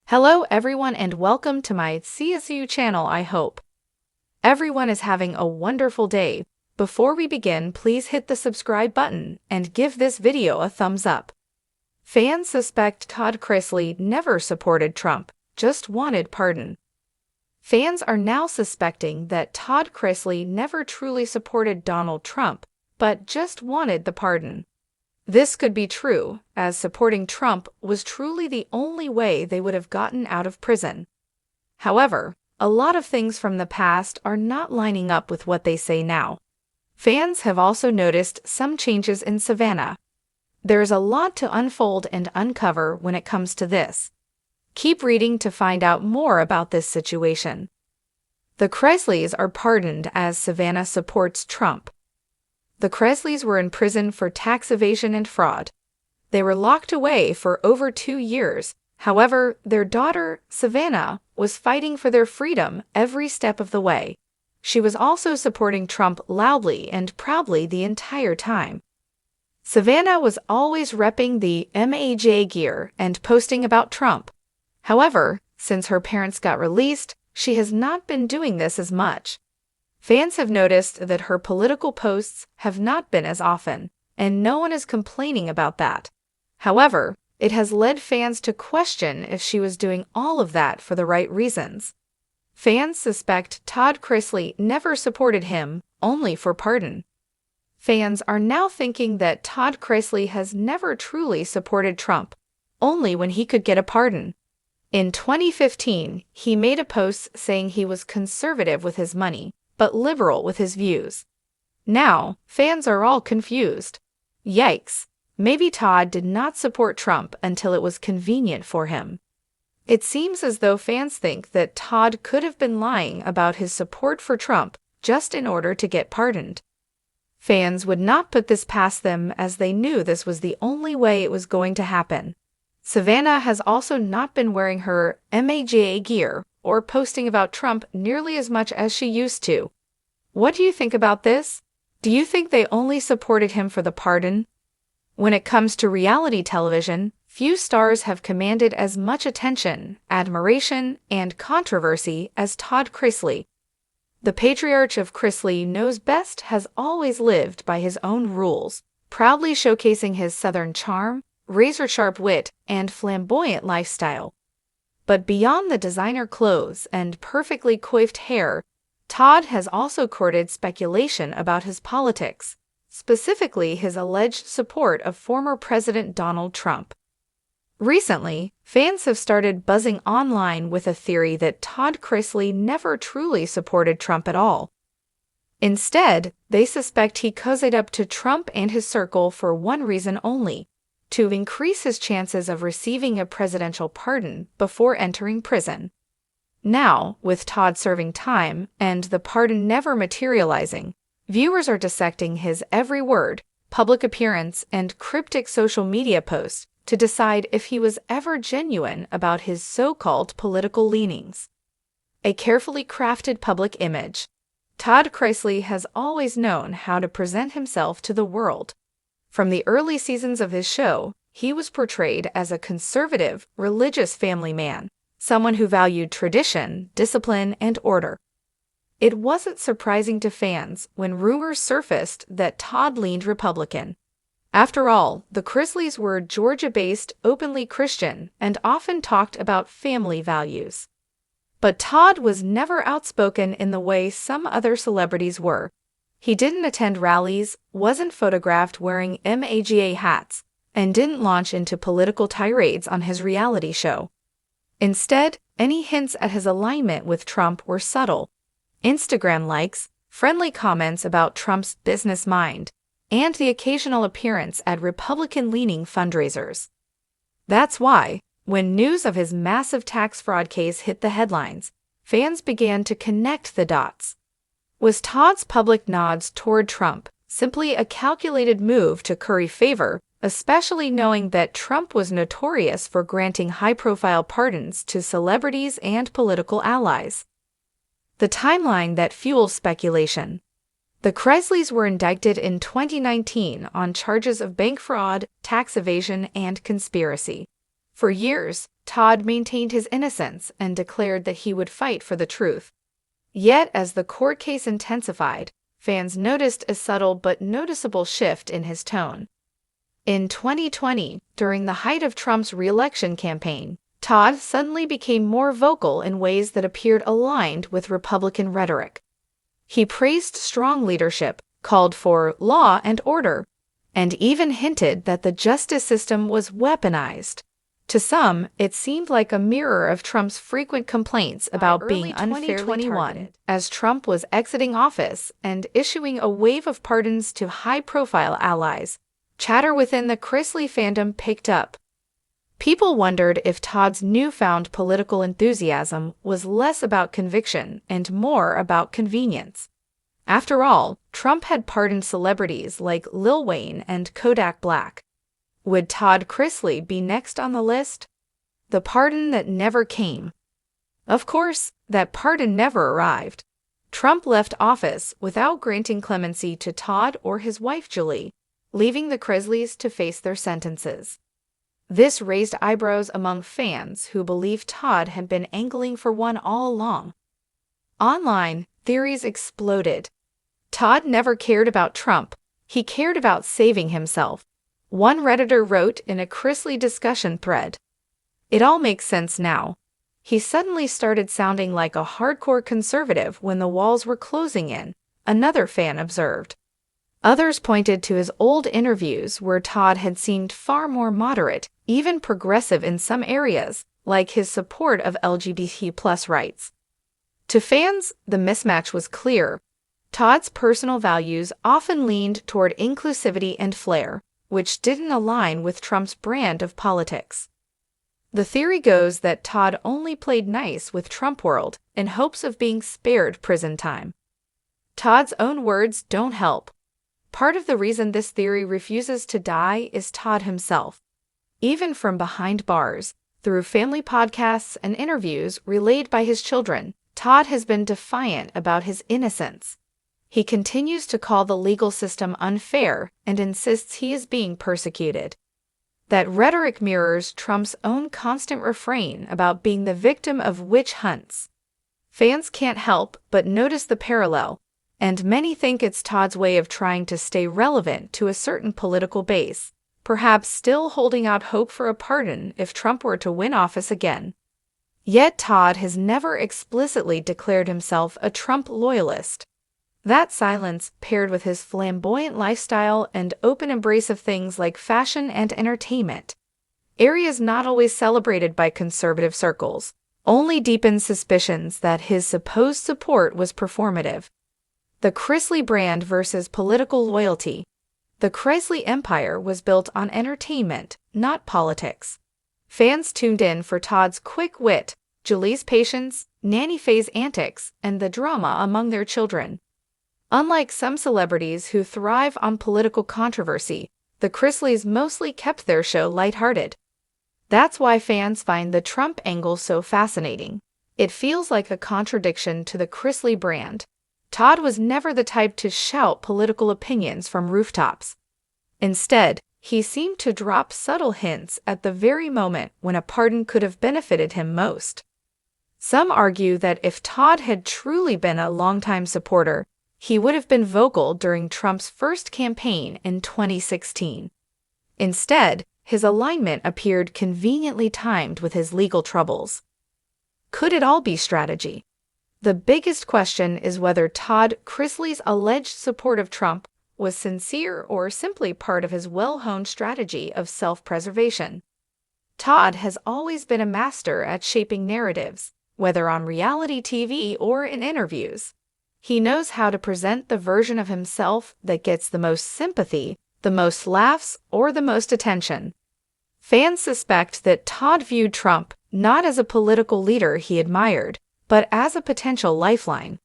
Hello everyone and welcome to my CSU channel. I hope everyone is having a wonderful day. Before we begin, please hit the subscribe button and give this video a thumbs up. Fans suspect Todd Chrisley never supported Trump, just wanted pardon. Fans are now suspecting that Todd Chrisley never truly supported Donald Trump, but just wanted the pardon. This could be true, as supporting Trump was truly the only way they would have gotten out of prison. However, a lot of things from the past are not lining up with what they say now. Fans have also noticed some changes in Savannah. There is a lot to unfold and uncover when it comes to this. Keep reading to find out more about this situation. The Chrisleys are pardoned as Savannah supports Trump. The Chrisleys were in prison for tax evasion and fraud. They were locked away for over 2 years. However, their daughter, Savannah, was fighting for their freedom every step of the way. She was also supporting Trump loudly and proudly the entire time. Savannah was always repping the MAGA gear and posting about Trump. However, since her parents got released, she has not been doing this as much. Fans have noticed that her political posts have not been as often, and no one is complaining about that. However, it has led fans to question if she was doing all of that for the right reasons. Fans suspect Todd Chrisley never supported him, only for pardon. Fans are now thinking that Todd Chrisley has never truly supported Trump, only when he could get a pardon. In 2015, he made a post saying he was conservative with his money, but liberal with his views. Now, fans are all confused. Yikes, maybe Todd did not support Trump until it was convenient for him. It seems as though fans think that Todd could have been lying about his support for Trump just in order to get pardoned. Fans would not put this past them as they knew this was the only way it was going to happen. Savannah has also not been wearing her MAGA gear or posting about Trump nearly as much as she used to. What do you think about this? Do you think they only supported him for the pardon? When it comes to reality television, few stars have commanded as much attention, admiration, and controversy as Todd Chrisley. The patriarch of Chrisley Knows Best has always lived by his own rules, proudly showcasing his Southern charm, razor-sharp wit, and flamboyant lifestyle. But beyond the designer clothes and perfectly coiffed hair, Todd has also courted speculation about his politics, specifically his alleged support of former President Donald Trump. Recently, fans have started buzzing online with a theory that Todd Chrisley never truly supported Trump at all. Instead, they suspect he cozied up to Trump and his circle for one reason only: to increase his chances of receiving a presidential pardon before entering prison. Now, with Todd serving time and the pardon never materializing, viewers are dissecting his every word, public appearance, and cryptic social media posts to decide if he was ever genuine about his so-called political leanings. A carefully crafted public image. Todd Chrisley has always known how to present himself to the world. From the early seasons of his show, he was portrayed as a conservative, religious family man, someone who valued tradition, discipline, and order. It wasn't surprising to fans when rumors surfaced that Todd leaned Republican. After all, the Chrisleys were Georgia-based, openly Christian, and often talked about family values. But Todd was never outspoken in the way some other celebrities were. He didn't attend rallies, wasn't photographed wearing MAGA hats, and didn't launch into political tirades on his reality show. Instead, any hints at his alignment with Trump were subtle. Instagram likes, friendly comments about Trump's business mind, and the occasional appearance at Republican-leaning fundraisers. That's why, when news of his massive tax fraud case hit the headlines, fans began to connect the dots. Was Todd's public nods toward Trump simply a calculated move to curry favor, especially knowing that Trump was notorious for granting high-profile pardons to celebrities and political allies? The timeline that fuels speculation. The Chrisleys were indicted in 2019 on charges of bank fraud, tax evasion, and conspiracy. For years, Todd maintained his innocence and declared that he would fight for the truth. Yet, as the court case intensified, fans noticed a subtle but noticeable shift in his tone. In 2020, during the height of Trump's re-election campaign, Todd suddenly became more vocal in ways that appeared aligned with Republican rhetoric. He praised strong leadership, called for law and order, and even hinted that the justice system was weaponized. To some, it seemed like a mirror of Trump's frequent complaints about being unfairly targeted. As Trump was exiting office and issuing a wave of pardons to high-profile allies, chatter within the Chrisley fandom picked up. People wondered if Todd's newfound political enthusiasm was less about conviction and more about convenience. After all, Trump had pardoned celebrities like Lil Wayne and Kodak Black. Would Todd Chrisley be next on the list? The pardon that never came. Of course, that pardon never arrived. Trump left office without granting clemency to Todd or his wife Julie, leaving the Chrisleys to face their sentences. This raised eyebrows among fans who believed Todd had been angling for one all along. Online, theories exploded. Todd never cared about Trump, he cared about saving himself. One Redditor wrote in a Chrisley discussion thread, "It all makes sense now. He suddenly started sounding like a hardcore conservative when the walls were closing in," another fan observed. Others pointed to his old interviews where Todd had seemed far more moderate, even progressive in some areas, like his support of LGBT+ rights. To fans, the mismatch was clear. Todd's personal values often leaned toward inclusivity and flair, which didn't align with Trump's brand of politics. The theory goes that Todd only played nice with Trump world in hopes of being spared prison time. Todd's own words don't help. Part of the reason this theory refuses to die is Todd himself. Even from behind bars, through family podcasts and interviews relayed by his children, Todd has been defiant about his innocence. He continues to call the legal system unfair and insists he is being persecuted. That rhetoric mirrors Trump's own constant refrain about being the victim of witch hunts. Fans can't help but notice the parallel, and many think it's Todd's way of trying to stay relevant to a certain political base, perhaps still holding out hope for a pardon if Trump were to win office again. Yet Todd has never explicitly declared himself a Trump loyalist. That silence, paired with his flamboyant lifestyle and open embrace of things like fashion and entertainment, areas not always celebrated by conservative circles, only deepens suspicions that his supposed support was performative. The Chrisley brand versus political loyalty. The Chrisley empire was built on entertainment, not politics. Fans tuned in for Todd's quick wit, Julie's patience, Nanny Faye's antics, and the drama among their children. Unlike some celebrities who thrive on political controversy, the Chrisleys mostly kept their show lighthearted. That's why fans find the Trump angle so fascinating. It feels like a contradiction to the Chrisley brand. Todd was never the type to shout political opinions from rooftops. Instead, he seemed to drop subtle hints at the very moment when a pardon could have benefited him most. Some argue that if Todd had truly been a longtime supporter, he would have been vocal during Trump's first campaign in 2016. Instead, his alignment appeared conveniently timed with his legal troubles. Could it all be strategy? The biggest question is whether Todd Chrisley's alleged support of Trump was sincere or simply part of his well-honed strategy of self-preservation. Todd has always been a master at shaping narratives, whether on reality TV or in interviews. He knows how to present the version of himself that gets the most sympathy, the most laughs, or the most attention. Fans suspect that Todd viewed Trump not as a political leader he admired, but as a potential lifeline.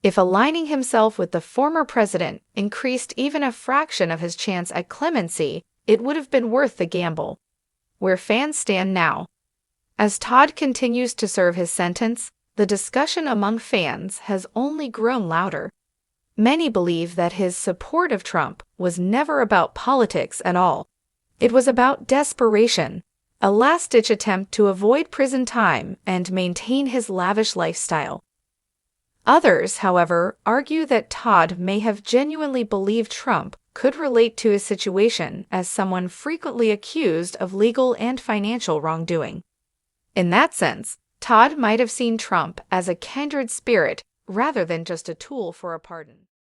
If aligning himself with the former president increased even a fraction of his chance at clemency, it would have been worth the gamble. Where fans stand now. As Todd continues to serve his sentence, the discussion among fans has only grown louder. Many believe that his support of Trump was never about politics at all. It was about desperation, a last-ditch attempt to avoid prison time and maintain his lavish lifestyle. Others, however, argue that Todd may have genuinely believed Trump could relate to his situation as someone frequently accused of legal and financial wrongdoing. In that sense, Todd might have seen Trump as a kindred spirit rather than just a tool for a pardon.